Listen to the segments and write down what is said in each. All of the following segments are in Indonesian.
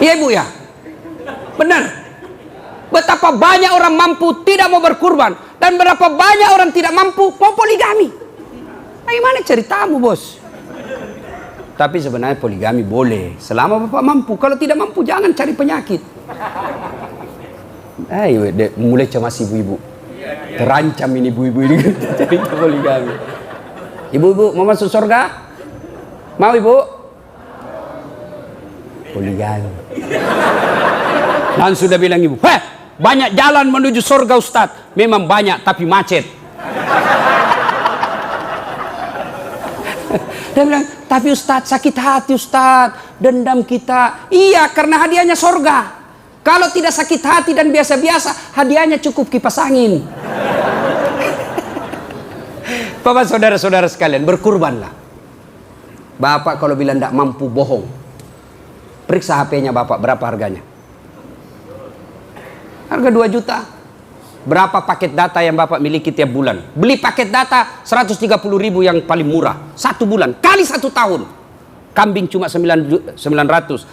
Iya ibu ya? Benar. Betapa banyak orang mampu tidak mau berkurban, dan berapa banyak orang tidak mampu mau poligami. Bagaimana ceritamu, bos? Tapi sebenarnya poligami boleh selama bapak mampu. Kalau tidak mampu jangan cari penyakit. Ayo, mulai cemas ibu-ibu. Terancam ini ibu-ibu ini cari poligami. Ibu-ibu mau masuk surga? Mau ibu? Poligami. Dan sudah bilang ibu, banyak jalan menuju surga Ustadz. Memang banyak tapi macet. Dia bilang, tapi Ustadz sakit hati Ustadz, dendam kita. Iya, karena hadiahnya surga. Kalau tidak sakit hati dan biasa-biasa, hadiahnya cukup kipas angin. Bapak saudara-saudara sekalian, berkurbanlah. Bapak kalau bilang tidak mampu, bohong. Periksa HP-nya bapak, berapa harganya? Harga 2 juta. Berapa paket data yang bapak miliki tiap bulan? Beli paket data 130.000 yang paling murah. 1 bulan, kali 1 tahun. Kambing cuma 900.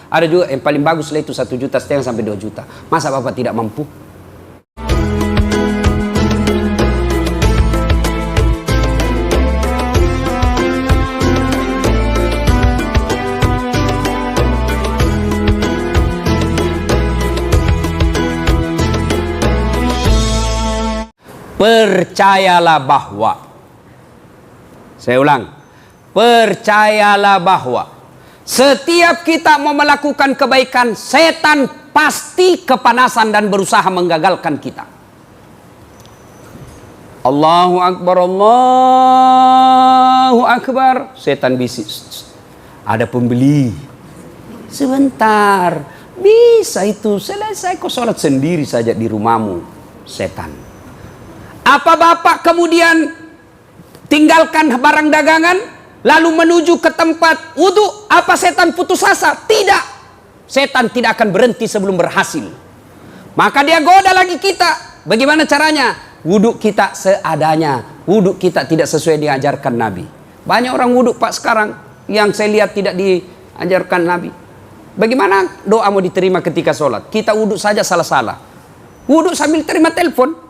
Ada juga yang paling bagus lah itu 1,5 juta sampai 2 juta. Masa bapak tidak mampu? Percayalah bahwa, saya ulang, percayalah bahwa setiap kita mau melakukan kebaikan, setan pasti kepanasan dan berusaha menggagalkan kita. Allahu Akbar, Allahu Akbar. Setan bisik, ada pembeli. Sebentar, bisa itu, selesai kau sholat sendiri saja di rumahmu. Setan. Apa bapak kemudian tinggalkan barang dagangan lalu menuju ke tempat wudhu? Apa setan putus asa? Tidak. Setan tidak akan berhenti sebelum berhasil. Maka dia goda lagi kita. Bagaimana caranya? Wudhu kita seadanya. Wudhu kita tidak sesuai diajarkan Nabi. Banyak orang wudhu pak sekarang yang saya lihat tidak diajarkan Nabi. Bagaimana doa mau diterima ketika sholat? Kita wudhu saja salah-salah. Wudhu sambil terima telepon.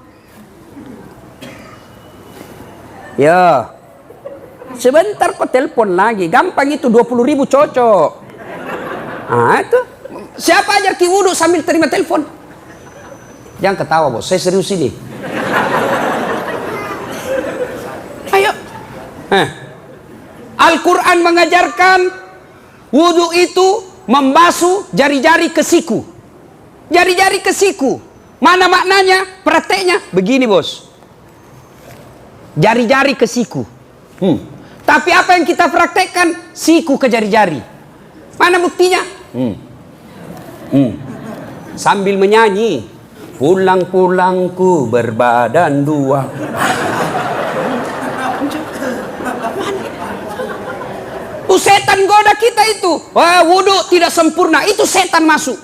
Ya, sebentar kok telepon lagi. Gampang itu, 20.000 cocok. Ah itu, siapa ajar ki wudhu sambil terima telepon? Jangan ketawa bos, saya serius ini. Ayo. Al-Quran mengajarkan wudhu itu membasuh jari-jari ke siku. Jari-jari ke siku. Mana maknanya? Prakteknya begini bos. Jari-jari ke siku. Tapi apa yang kita praktekkan? Siku ke jari-jari. Mana buktinya? Sambil menyanyi, pulang-pulangku berbadan 2. Setan goda kita itu. Wah, wudhu tidak sempurna. Itu setan masuk.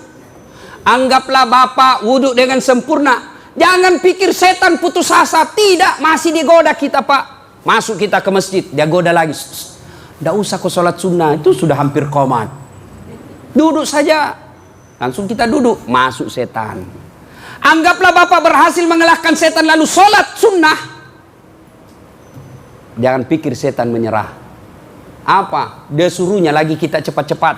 Anggaplah bapak wudhu dengan sempurna. Jangan pikir setan putus asa. Tidak, masih digoda kita pak. Masuk kita ke masjid, dia goda lagi. Tidak usah kau sholat sunnah, itu sudah hampir qomat. Duduk saja. Langsung kita duduk, masuk setan. Anggaplah bapak berhasil mengalahkan setan lalu sholat sunnah. Jangan pikir setan menyerah. Apa? Dia suruhnya lagi kita cepat-cepat.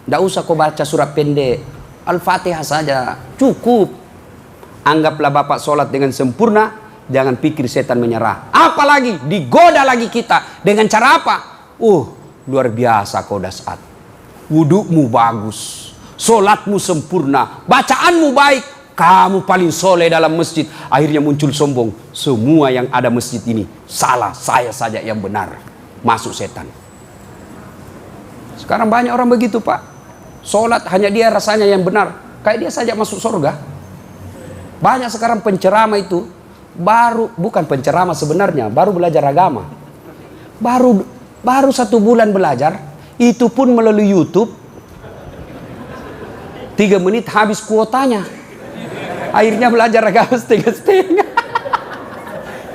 Tidak usah kau baca surat pendek. Al-Fatihah saja, cukup. Anggaplah bapak sholat dengan sempurna. Jangan pikir setan menyerah. Apalagi digoda lagi kita. Dengan cara apa? Luar biasa kau dasar. Wudukmu bagus. Sholatmu sempurna. Bacaanmu baik. Kamu paling soleh dalam masjid. Akhirnya muncul sombong. Semua yang ada masjid ini salah. Saya saja yang benar. Masuk setan. Sekarang banyak orang begitu pak. Sholat hanya dia rasanya yang benar. Kayak dia saja masuk surga. Banyak sekarang penceramah itu bukan penceramah sebenarnya, baru belajar agama. Baru 1 bulan belajar, itu pun melalui YouTube. 3 menit habis kuotanya. Akhirnya belajar agama setengah-setengah.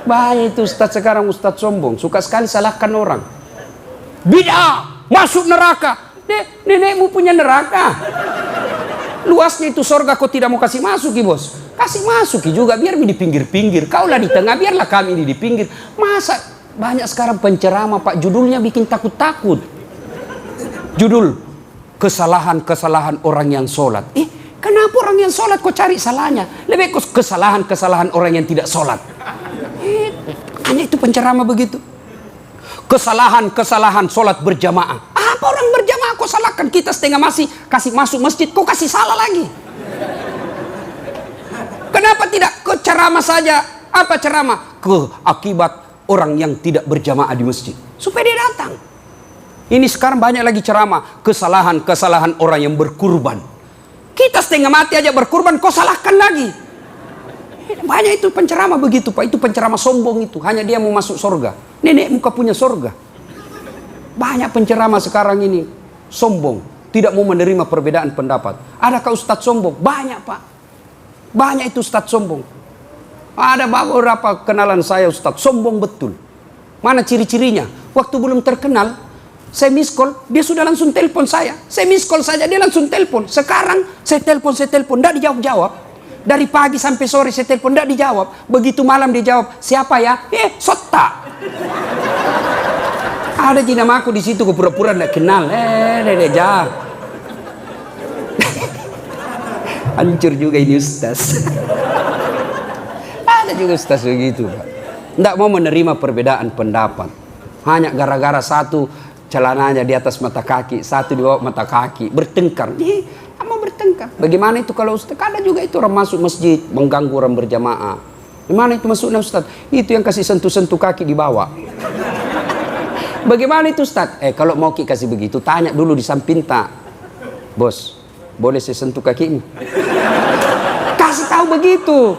Bahaya itu ustadz sekarang, ustadz sombong. Suka sekali salahkan orang. Bid'ah, masuk neraka. Nenekmu punya neraka. Luasnya itu sorga kau tidak mau kasih masuki bos. Kasih masuki juga biar di pinggir-pinggir. Kaulah di tengah biarlah kami di pinggir. Masa banyak sekarang penceramah Pak judulnya bikin takut-takut. Judul kesalahan-kesalahan orang yang sholat. Kenapa orang yang sholat kau cari salahnya? Lebih kesalahan-kesalahan orang yang tidak sholat. Hanya itu penceramah begitu. Kesalahan-kesalahan sholat berjamaah. Apa orang berjamaah kau salahkan? Kita setengah masih kasih masuk masjid, kau kasih salah lagi. Kenapa tidak ke ceramah saja? Apa ceramah? Akibat orang yang tidak berjamaah di masjid. Supaya dia datang. Ini sekarang banyak lagi ceramah. Kesalahan-kesalahan orang yang berkurban. Kita setengah mati aja berkurban, kau salahkan lagi. Banyak itu penceramah begitu Pak. Itu penceramah sombong itu. Hanya dia mau masuk surga. Nenek muka punya surga. Banyak penceramah sekarang ini sombong. Tidak mau menerima perbedaan pendapat. Adakah ustadz sombong? Banyak Pak. Banyak itu ustadz sombong. Ada beberapa kenalan saya ustadz sombong betul. Mana ciri-cirinya? Waktu belum terkenal, saya miss call, dia sudah langsung telepon saya. Saya miss call saja, dia langsung telepon. Sekarang saya telepon, tidak dijawab-jawab. Dari pagi sampai sore saya telepon, tidak dijawab. Begitu malam dia jawab, siapa ya? Sota. Ada nama aku di situ, aku pura-pura tidak kenal. Jah. Hancur juga ini ustaz. Ada juga ustaz begitu Pak. Tidak mau menerima perbedaan pendapat. Hanya gara-gara satu celananya di atas mata kaki, satu di bawah mata kaki, bertengkar. Mau bertengkar. Bagaimana itu kalau ustaz? Ada juga itu orang masuk masjid mengganggu orang berjamaah. Gimana itu masuknya ustaz? Itu yang kasih sentuh-sentuh kaki di bawah. Bagaimana itu ustaz? Kalau mau kasih begitu, tanya dulu di samping tak. Bos, boleh saya sentuh kakimu? Kasih tahu begitu.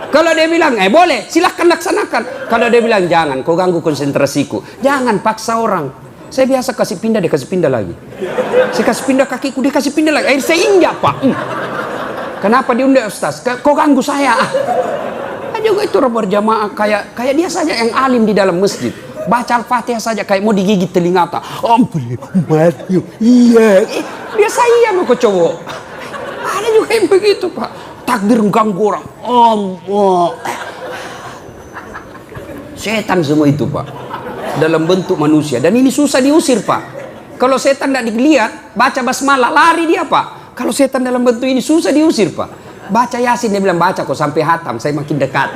Kalau dia bilang, boleh, silahkan laksanakan. Kalau dia bilang, jangan, kau ganggu konsentrasiku. Jangan paksa orang. Saya biasa kasih pindah, dia kasih pindah lagi. Saya kasih pindah kakiku, dia kasih pindah lagi. Saya injak Pak. Kenapa diundang ustaz? Kau ganggu saya. Juga itu orang berjamaah kayak dia saja yang alim di dalam masjid. Baca Al-Fatihah saja kayak mau digigit telinga tak. Iya. Biasa iya mau kau cowok. Ada juga yang begitu Pak. Takbir mengganggu orang. Allah. Setan semua itu Pak. Dalam bentuk manusia. Dan ini susah diusir Pak. Kalau setan tidak dilihat, baca basmalah, lari dia Pak. Kalau setan dalam bentuk ini susah diusir Pak. Baca Yasin, dia bilang baca kok sampai hatam, saya makin dekat.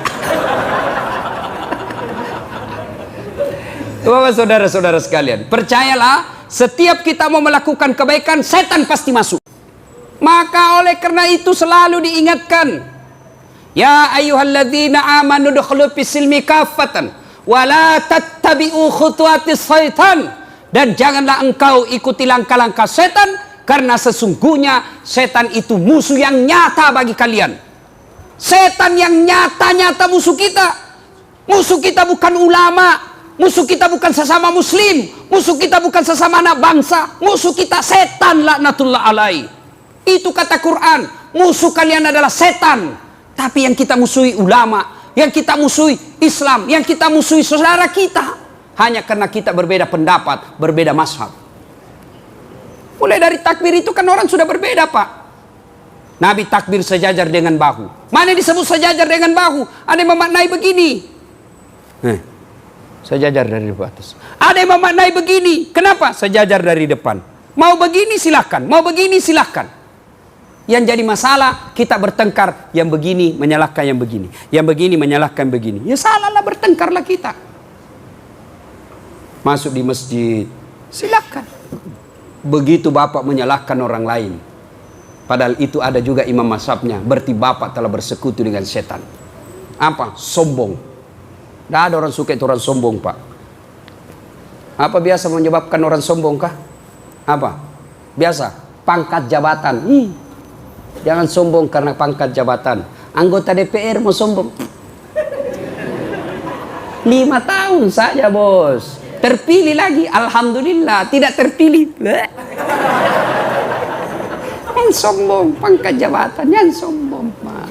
Bapak saudara-saudara sekalian, percayalah, setiap kita mau melakukan kebaikan, setan pasti masuk. Maka oleh karena itu selalu diingatkan, ya ayyuhalladzina amanu dukhulu fis-silmi kaffatan wa la tattabi'u khutuwatis syaitan, dan janganlah engkau ikuti langkah-langkah setan, karena sesungguhnya setan itu musuh yang nyata bagi kalian. Setan yang nyata-nyata musuh kita. Musuh kita bukan ulama, musuh kita bukan sesama muslim, musuh kita bukan sesama anak bangsa, musuh kita setan laknatullah alaihi. Itu kata Quran, musuh kalian adalah setan. Tapi yang kita musuhi ulama, yang kita musuhi Islam, yang kita musuhi saudara kita, hanya karena kita berbeda pendapat, berbeda mazhab. Mulai dari takbir itu kan orang sudah berbeda Pak. Nabi takbir sejajar dengan bahu. Mana disebut sejajar dengan bahu? Ada yang memaknai begini. Sejajar dari atas. Ada yang memaknai begini. Kenapa? Sejajar dari depan. Mau begini silahkan, mau begini silahkan. Yang jadi masalah kita bertengkar, yang begini menyalahkan yang begini, yang begini menyalahkan begini. Ya salahlah, bertengkarlah kita. Masuk di masjid, silahkan. Begitu bapak menyalahkan orang lain, padahal itu ada juga imam mazhabnya, berarti bapak telah bersekutu dengan setan. Apa? Sombong. Tidak ada orang suka itu orang sombong Pak. Apa biasa menyebabkan orang sombong kah? Apa? Biasa pangkat jabatan. Jangan sombong karena pangkat jabatan. Anggota DPR mau sombong. 5 tahun saja bos. Terpilih lagi, alhamdulillah. Tidak terpilih. Yang sombong, pangkat jabatan, yang sombong Pak.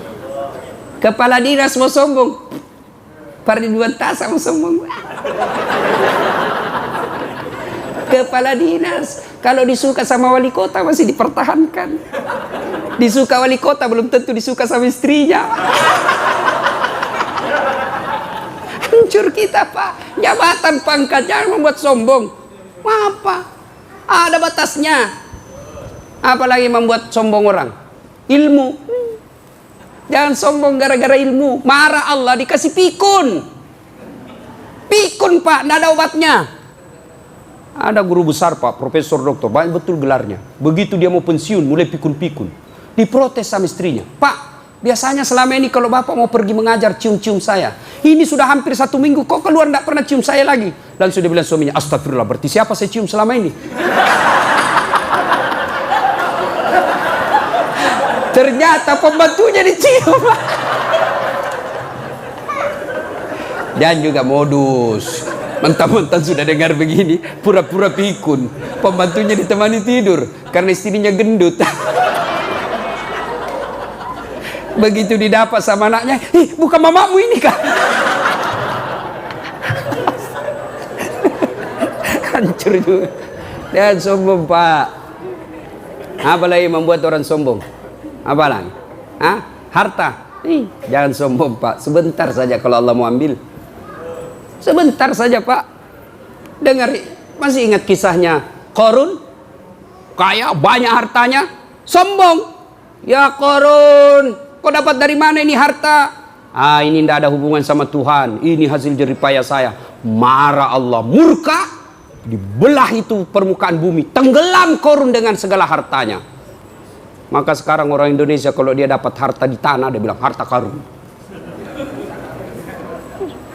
Kepala dinas mau sombong, Pardiduan Tasa mau sombong. Kepala dinas. Kalau disuka sama wali kota masih dipertahankan. Disuka wali kota belum tentu disuka sama istrinya. Hancur kita, Pak. Jabatan pangkat jangan membuat sombong. Apa? Ada batasnya. Apalagi membuat sombong orang. Ilmu. Jangan sombong gara-gara ilmu. Marah Allah dikasih pikun. Pikun, Pak, tidak ada obatnya. Ada guru besar, Pak, profesor doktor, banyak betul gelarnya. Begitu dia mau pensiun, mulai pikun-pikun. Diprotes sama istrinya. Pak, biasanya selama ini kalau Bapak mau pergi mengajar, cium-cium saya. Ini sudah hampir 1 minggu, kok keluar tidak pernah cium saya lagi. Langsung dia bilang suaminya, astagfirullah, berarti siapa saya cium selama ini? Ternyata pembantunya dicium. Dan juga modus. Mentang-mentang sudah dengar begini, pura-pura pikun. Pembantunya ditemani tidur karena istrinya gendut. Begitu didapat sama anaknya, ih, bukan mamamu ini kah? Hancur juga. Dan sombong, Pak. Apa lagi membuat orang sombong? Apa lagi? Hah? Harta. Jangan sombong, Pak. Sebentar saja kalau Allah mau ambil. Sebentar saja, Pak. Dengar, masih ingat kisahnya Qarun? Kaya, banyak hartanya, sombong. Ya Qarun, kau dapat dari mana ini harta? Ah, ini tidak ada hubungan sama Tuhan. Ini hasil jeripaya saya. Marah Allah, murka, dibelah itu permukaan bumi, tenggelam Qarun dengan segala hartanya. Maka sekarang orang Indonesia kalau dia dapat harta di tanah, dia bilang harta karun.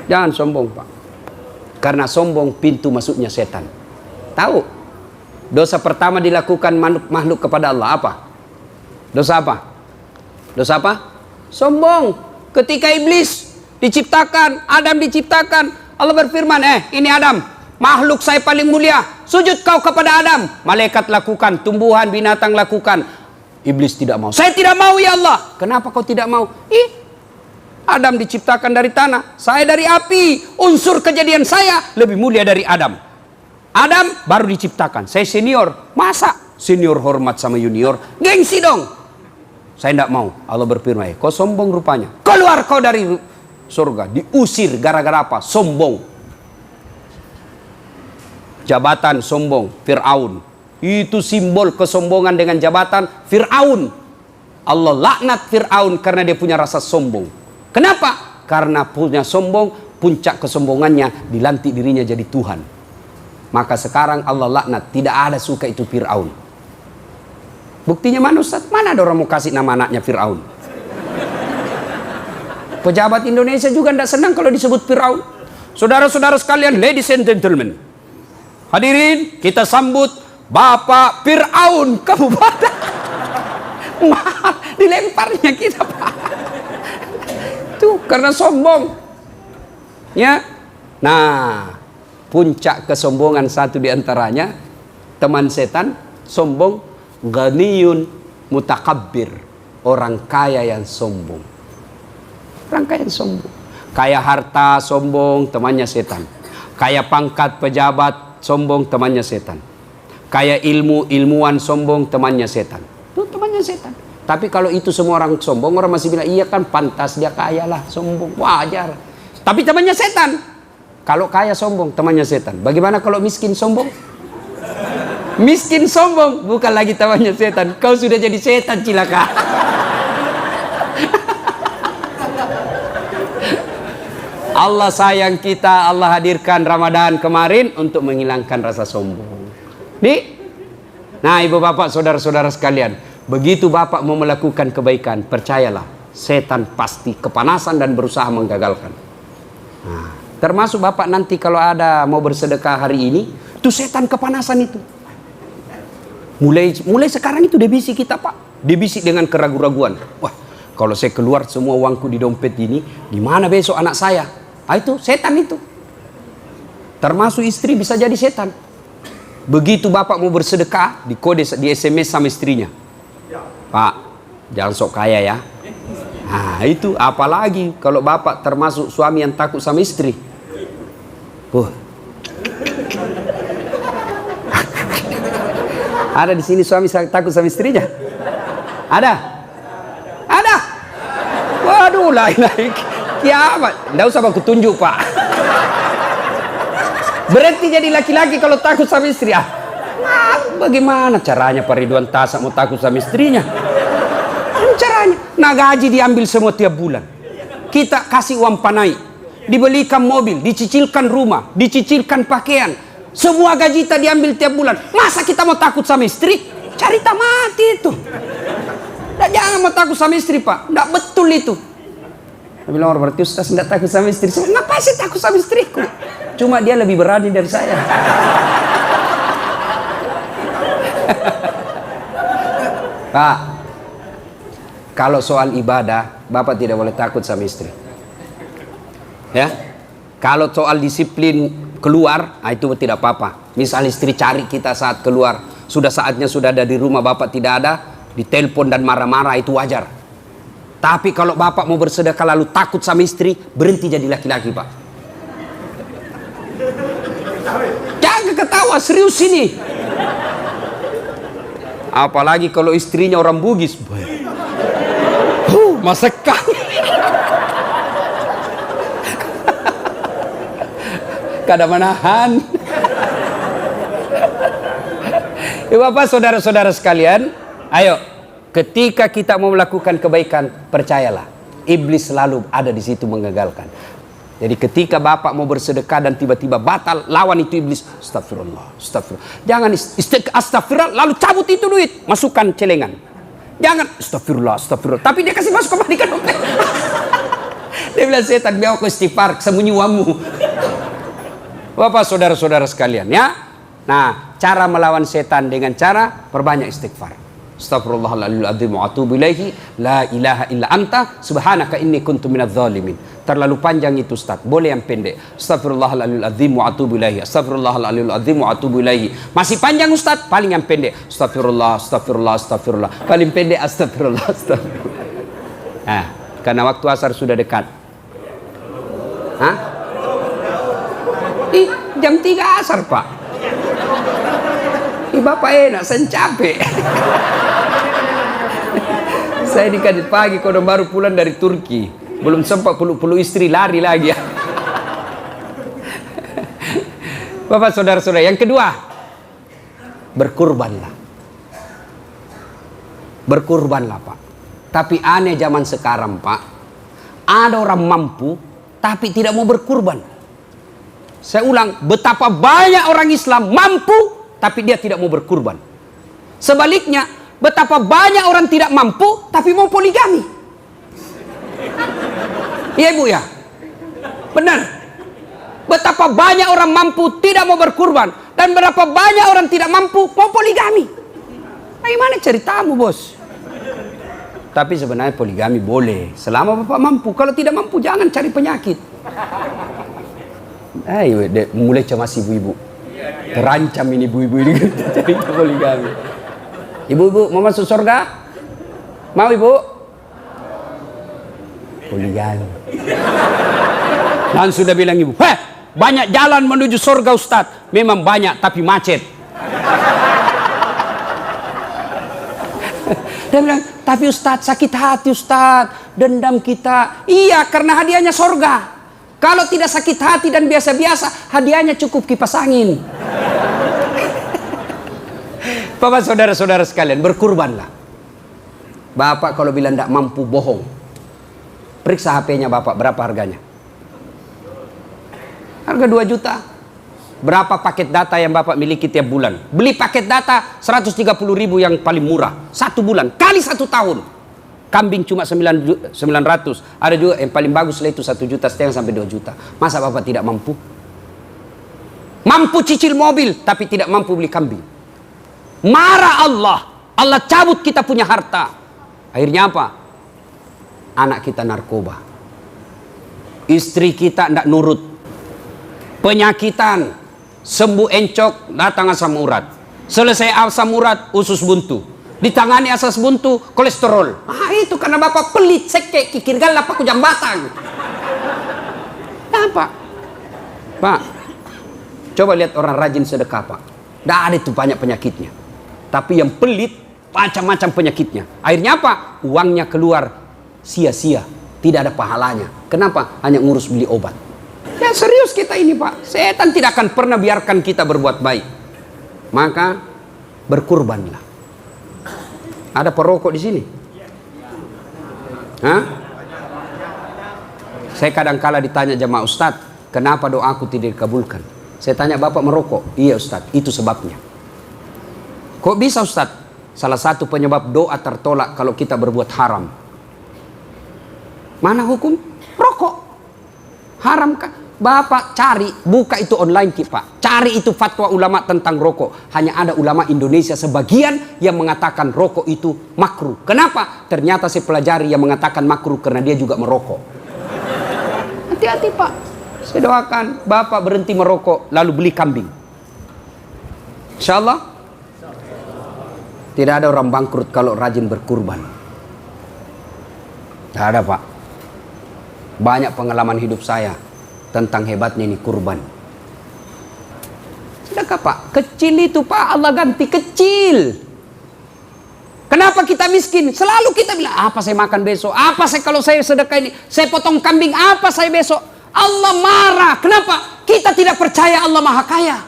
Jangan sombong, Pak. Karena sombong pintu masuknya setan. Tahu? Dosa pertama dilakukan makhluk kepada Allah apa? Dosa apa? Dosa apa? Sombong. Ketika iblis diciptakan, Adam diciptakan, Allah berfirman, ini Adam, makhluk saya paling mulia, sujud kau kepada Adam. Malaikat lakukan, tumbuhan, binatang lakukan. Iblis tidak mau. Saya tidak mau, ya Allah. Kenapa kau tidak mau? Adam diciptakan dari tanah, saya dari api. Unsur kejadian saya lebih mulia dari Adam. Adam baru diciptakan, saya senior. Masa senior hormat sama junior? Gengsi dong. Saya tidak mau. Allah berfirman, kau sombong rupanya. Keluar kau dari surga. Diusir gara-gara apa? Sombong. Jabatan sombong, Fir'aun. Itu simbol kesombongan dengan jabatan Fir'aun. Allah laknat Fir'aun karena dia punya rasa sombong. Kenapa? Karena punya sombong, puncak kesombongannya dilantik dirinya jadi Tuhan. Maka sekarang Allah laknat, tidak ada suka itu Fir'aun. Buktinya mana, Ustaz? Mana ada orang mau kasih nama anaknya Fir'aun? Pejabat Indonesia juga tidak senang kalau disebut Fir'aun. Saudara-saudara sekalian, ladies and gentlemen, hadirin, kita sambut Bapak Fir'aun Kabupaten. Maaf, dilemparnya kita, Pak. Itu karena sombong. Ya. Nah, puncak kesombongan satu diantaranya, teman setan, sombong, ghaniyun mutakabbir, orang kaya yang sombong. Orang kaya yang sombong. Kaya harta, sombong, temannya setan. Kaya pangkat pejabat, sombong, temannya setan. Kaya ilmu, ilmuwan, sombong, temannya setan. Itu temannya setan. Tapi kalau itu semua orang sombong, orang masih bilang, iya kan pantas dia kaya lah, sombong, wajar. Tapi temannya setan. Kalau kaya sombong, temannya setan. Bagaimana kalau miskin sombong? Miskin sombong, bukan lagi temannya setan. Kau sudah jadi setan, cilaka. Allah sayang kita, Allah hadirkan Ramadan kemarin untuk menghilangkan rasa sombong. Nah, ibu bapak, saudara-saudara sekalian, begitu bapak mau melakukan kebaikan, percayalah, setan pasti kepanasan dan berusaha menggagalkan. Nah, termasuk bapak nanti kalau ada mau bersedekah hari ini, itu setan kepanasan itu. Mulai sekarang itu dia bisik kita, Pak. Dia bisik dengan keraguan-raguan. Wah, kalau saya keluar semua uangku di dompet ini, gimana besok anak saya? Ah, itu setan itu. Termasuk istri bisa jadi setan. Begitu bapak mau bersedekah, dikode di SMS sama istrinya. Pak, jangan sok kaya ya. Nah, itu apalagi kalau bapak termasuk suami yang takut sama istri. Ada di sini suami takut sama istrinya? Ada? Ada? Waduh, lain kiamat. Nggak usah aku tunjuk, Pak. Berarti jadi laki-laki kalau takut sama istri. Bagaimana caranya Pak Ridwan Tasak mau takut sama istrinya? Caranya, nah gaji diambil semua tiap bulan. Kita kasih uang panai, dibelikan mobil, dicicilkan rumah, dicicilkan pakaian. Semua gaji kita diambil tiap bulan. Masa kita mau takut sama istri? Cari mati itu. Nah, jangan mau takut sama istri, Pak. Nggak betul itu. Dia bilang, berarti Ustaz nggak takut sama istri. Ngapain sih takut sama istriku? Cuma dia lebih berani dari saya. Pak, kalau soal ibadah, Bapak tidak boleh takut sama istri. Ya, kalau soal disiplin keluar, itu tidak apa-apa. Misal istri cari kita saat keluar, sudah saatnya sudah ada di rumah, Bapak tidak ada, ditelepon dan marah-marah, itu wajar. Tapi kalau Bapak mau bersedekah lalu takut sama istri, berhenti jadi laki-laki, Pak. Jangan ketawa, serius ini. Apalagi kalau istrinya orang Bugis. Masekan. Kada menahan. Ya Bapak, saudara-saudara sekalian, ayo, ketika kita mau melakukan kebaikan, percayalah, iblis selalu ada di situ mengagalkan. Jadi ketika Bapak mau bersedekah dan tiba-tiba batal, lawan itu iblis. Astagfirullah, astagfirullah. Jangan astagfirullah lalu cabut itu duit, masukkan celengan. Jangan astagfirullah, astagfirullah. Tapi dia kasih masuk kembalikan dompet. Dia bilang, setan, biar aku istighfar, sembunyi uangmu. Bapak, saudara-saudara sekalian, ya. Nah, cara melawan setan dengan cara perbanyak istighfar. Astaghfirullahaladzim wa atubu ilaihi, la ilaha illa anta subhanaka inni kuntu minadz zalimin. Terlalu panjang itu, Ustaz. Boleh yang pendek. Astaghfirullahaladzim wa atubu ilaihi. Astaghfirullahaladzim wa atubu ilaihi. Masih panjang, Ustaz? Paling yang pendek. Astagfirullah, astagfirullah, astagfirullah. Paling pendek astagfirullah, astagfirullah. Nah, karena waktu asar sudah dekat. Hah? Jam 3 asar, Pak. Bapak enak, saya capek. Saya dikasih pagi, kau baru pulang dari Turki. Belum sempat peluk-peluk istri, lari lagi ya. Bapak, saudara-saudara, yang kedua, berkurbanlah. Berkurbanlah, Pak. Tapi aneh zaman sekarang, Pak. Ada orang mampu, tapi tidak mau berkurban. Saya ulang, betapa banyak orang Islam mampu, tapi dia tidak mau berkurban. Sebaliknya, betapa banyak orang tidak mampu, tapi mau poligami. Iya, Ibu, ya? Benar. Betapa banyak orang mampu tidak mau berkurban, dan berapa banyak orang tidak mampu mau poligami. Bagaimana ceritamu, Bos? Tapi sebenarnya poligami boleh, selama Bapak mampu. Kalau tidak mampu, jangan cari penyakit. Ayo, mulai cemas ibu-ibu. Terancam ini ibu-ibu ini jadi poligami. Ibu-ibu mau masuk surga? Mau, Ibu? Poligami. Dan sudah bilang ibu, banyak jalan menuju surga, Ustaz. Memang banyak, tapi macet. Dia bilang, tapi Ustaz, sakit hati Ustaz, dendam kita. Iya, karena hadiahnya surga. Kalau tidak sakit hati dan biasa-biasa, hadiahnya cukup kipas angin. Bapak, saudara-saudara sekalian, berkurbanlah. Bapak kalau bilang tidak mampu, bohong. Periksa HP-nya Bapak, berapa harganya? Harga 2 juta. Berapa paket data yang Bapak miliki tiap bulan? Beli paket data 130.000 yang paling murah. 1 bulan, kali 1 tahun. Kambing cuma 900. Ada juga yang paling bagus lah itu 1,5 juta sampai 2 juta. Masa Bapak tidak mampu? Mampu cicil mobil, tapi tidak mampu beli kambing. Marah Allah. Allah cabut kita punya harta. Akhirnya apa? Anak kita narkoba. Istri kita tidak nurut. Penyakitan. Sembuh encok, datang asam urat. Selesai asam urat, usus buntu. Ditangani asas buntu, kolesterol. Itu karena Bapak pelit, sekek, kikir galap, aku jambatan. Apa? Pak, coba lihat orang rajin sedekah, Pak. Tidak ada itu banyak penyakitnya. Tapi yang pelit, macam-macam penyakitnya. Akhirnya apa? Uangnya keluar sia-sia, tidak ada pahalanya. Kenapa? Hanya ngurus beli obat. Ya serius kita ini Pak. Setan tidak akan pernah biarkan kita berbuat baik. Maka berkurbanlah. Ada perokok di sini? Hah? Saya kadang-kala ditanya jamaah, Ustadz, kenapa doaku tidak dikabulkan? Saya tanya, Bapak merokok? Iya Ustadz, itu sebabnya. Kok bisa Ustadz? Salah satu penyebab doa tertolak kalau kita berbuat haram. Mana hukum? Rokok. Haram kan? Bapak cari, buka itu online Pak. Cari itu fatwa ulama tentang rokok. Hanya ada ulama Indonesia sebagian yang mengatakan rokok itu makruh. Kenapa? Ternyata saya pelajari yang mengatakan makruh karena dia juga merokok. Hati-hati Pak. Saya doakan Bapak berhenti merokok lalu beli kambing. Insya Allah tidak ada orang bangkrut kalau rajin berkurban. Tidak ada Pak. Banyak pengalaman hidup saya tentang hebatnya ini kurban. Sedekah Pak. Kecil itu Pak, Allah ganti kecil. Kenapa kita miskin? Selalu kita bilang, apa saya makan besok? Apa saya kalau saya sedekah ini? Saya potong kambing, apa saya besok? Allah marah. Kenapa? Kita tidak percaya Allah Maha Kaya.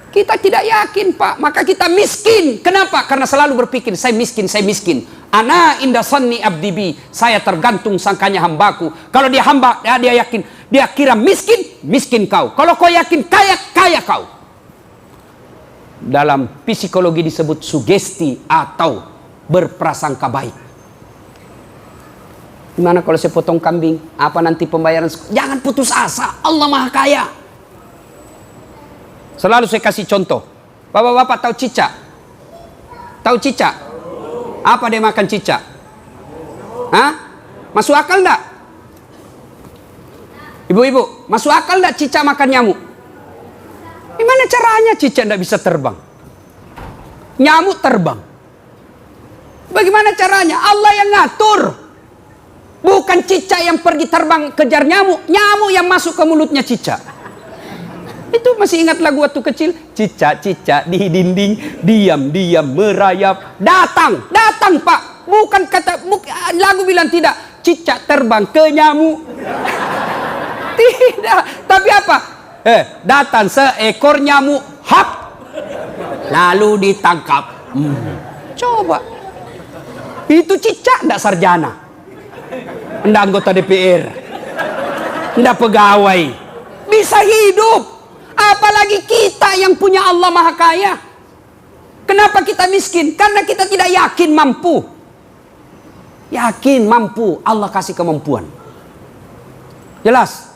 Kita tidak yakin Pak, maka kita miskin. Kenapa? Karena selalu berpikir, saya miskin, saya miskin. Ana inda sanni abdi bi. Saya tergantung sangkanya hambaku. Kalau dia hamba, dia yakin. Dia kira miskin, miskin kau. Kalau kau yakin kaya, kaya kau. Dalam psikologi disebut sugesti atau berprasangka baik. Gimana kalau saya potong kambing? Apa nanti pembayaran? Jangan putus asa, Allah Maha Kaya. Selalu saya kasih contoh. Bapak-bapak tahu cicak? Tahu cicak? Apa dia makan cicak? Hah? Masuk akal enggak? Ibu-ibu, masuk akal enggak cicak makan nyamuk? Gimana caranya cicak enggak bisa terbang? Nyamuk terbang. Bagaimana caranya? Allah yang ngatur. Bukan cicak yang pergi terbang kejar nyamuk. Nyamuk yang masuk ke mulutnya cicak. Itu masih ingat lagu waktu kecil? Cicak-cicak di dinding, diam-diam merayap. Datang, datang Pak. Bukan kata, lagu bilang tidak. Cicak terbang ke nyamuk. Tidak. Tapi apa? Datang seekor nyamuk. Hap. Lalu ditangkap. Coba. Itu cicak enggak sarjana. Enggak anggota DPR. Enggak pegawai. Bisa hidup. Apalagi kita yang punya Allah Maha Kaya. Kenapa kita miskin? Karena kita tidak yakin mampu. Yakin mampu, Allah kasih kemampuan. Jelas?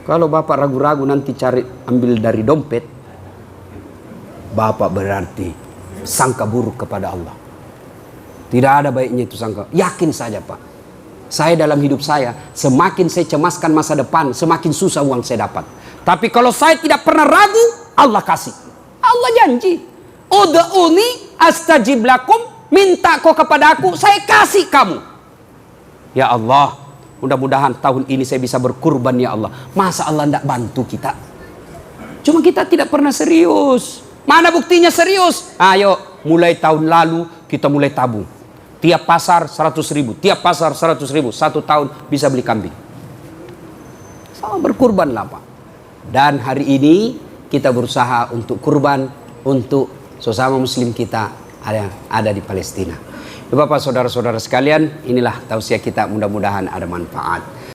Kalau Bapak ragu-ragu nanti cari ambil dari dompet, Bapak berarti sangka buruk kepada Allah. Tidak ada baiknya itu sangka. Yakin saja Pak. Saya dalam hidup saya, semakin saya cemaskan masa depan, semakin susah uang saya dapat. Tapi kalau saya tidak pernah ragu, Allah kasih. Allah janji. Ud'uni astajib lakum. Minta kau kepada aku, saya kasih kamu. Ya Allah, mudah-mudahan tahun ini saya bisa berkurban ya Allah. Masa Allah tidak bantu kita? Cuma kita tidak pernah serius. Mana buktinya serius? Ayo, mulai tahun lalu kita mulai tabung. Tiap pasar 100.000, tiap pasar 100.000. 1 tahun bisa beli kambing. Sama berkurbanlah Pak. Dan hari ini kita berusaha untuk kurban untuk sesama muslim kita ada di Palestina. Bapak saudara-saudara sekalian, inilah tausiah kita, mudah-mudahan ada manfaat.